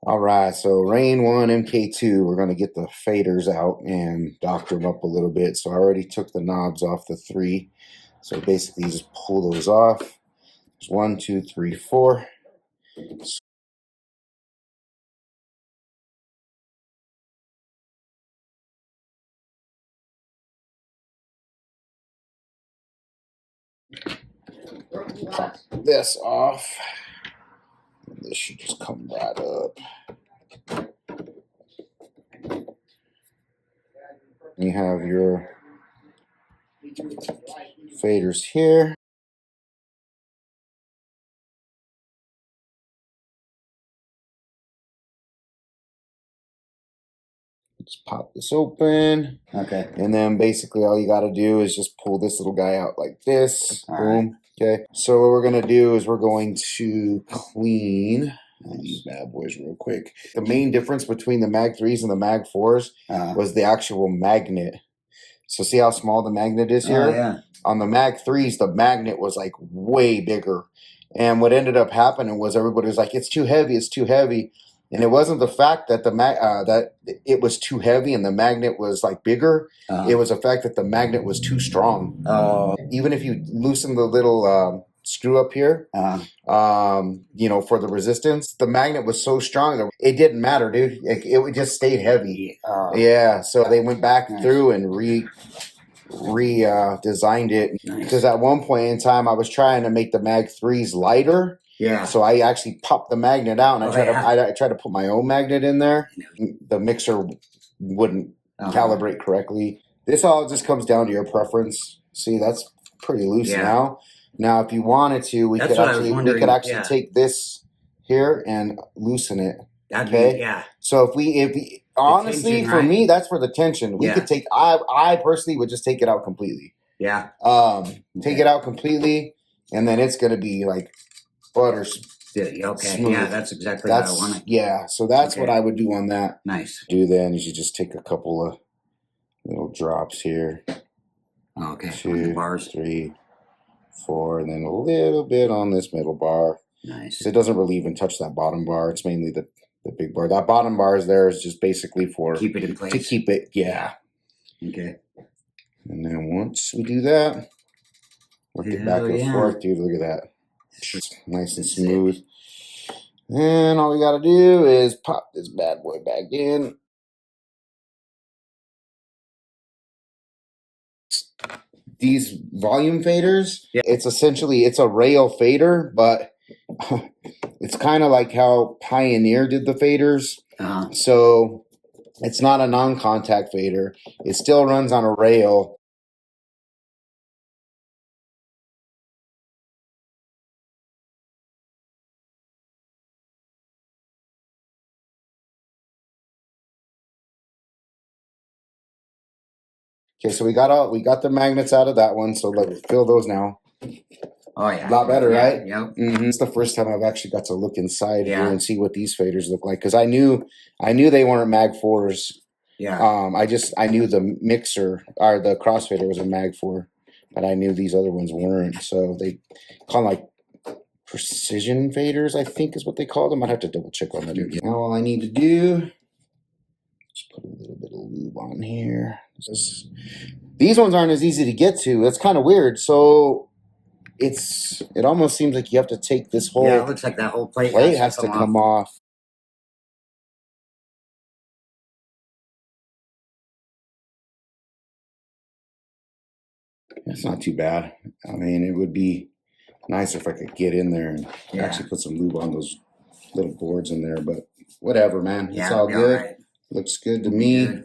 All right, so Rane 1, MK2, we're going to get the faders out and doctor them up a little bit. So I already took the knobs off the 3. So basically just pull those off. There's 1, 2, 3, 4. Pop this off. This should just come right up. You have your faders here. Just pop this open. Okay. And then basically all you got to do is just pull this little guy out like this. All Boom. Right. Okay. So what we're going to do is we're going to clean these bad boys real quick. The main difference between the Mag 3s and the Mag 4s was the actual magnet. So see how small the magnet is here? Oh, yeah. On the Mag 3s, the magnet was like way bigger. And what ended up happening was everybody was like, it's too heavy, it's too heavy. And it wasn't the fact that that it was too heavy and the magnet was like bigger. It was the fact that the magnet was too strong. Even if you loosen the little screw up here, you know, for the resistance, the magnet was so strong that it didn't matter, dude. It just stayed heavy. Yeah, so they went back through and redesigned it because at one point in time I was trying to make the Mag 3s lighter. Yeah. So I actually popped the magnet out and I tried to put my own magnet in there. The mixer wouldn't calibrate correctly. This all just comes down to your preference. See, that's pretty loose now. Now, if you wanted to, we could actually take this here and loosen it. Okay. Yeah. So if we honestly, for me, that's for the tension. We could take. I personally would just take it out completely. Yeah. Take it out completely, and then it's gonna be like butter. Okay. Smooth. Yeah, that's exactly what I want. Yeah. So that's what I would do on that. Nice. Then is you just take a couple of little drops here. Okay. 2, 3, 4, and then a little bit on this middle bar. Nice. It doesn't really even touch that bottom bar. It's mainly the big bar. That bottom bar is there is just basically for keep it in place. To keep it, yeah. Okay. And then once we do that, work it back and forth, dude. Look at that. It's nice and smooth. And all we gotta do is pop this bad boy back in. These volume faders, it's essentially, it's a rail fader, but it's kind of like how Pioneer did the faders. So it's not a non-contact fader. It still runs on a rail. Okay, so we got the magnets out of that one. So let's fill those now. Oh yeah, a lot better, right? Yep. It's the first time I've actually got to look inside here and see what these faders look like because I knew they weren't Mag 4s. Yeah. I knew the mixer or the crossfader was a Mag 4, but I knew these other ones weren't. So they call them like precision faders, I think is what they call them. I'd have to double check on that again. Now all I need to do is put a little bit of lube on here. These ones aren't as easy to get to. That's kind of weird. So it almost seems like you have to take this whole. Yeah, it looks like that whole plate has to come off. It's not too bad. I mean, it would be nicer if I could get in there and actually put some lube on those little boards in there, but whatever, man. It's all good. Looks good to me.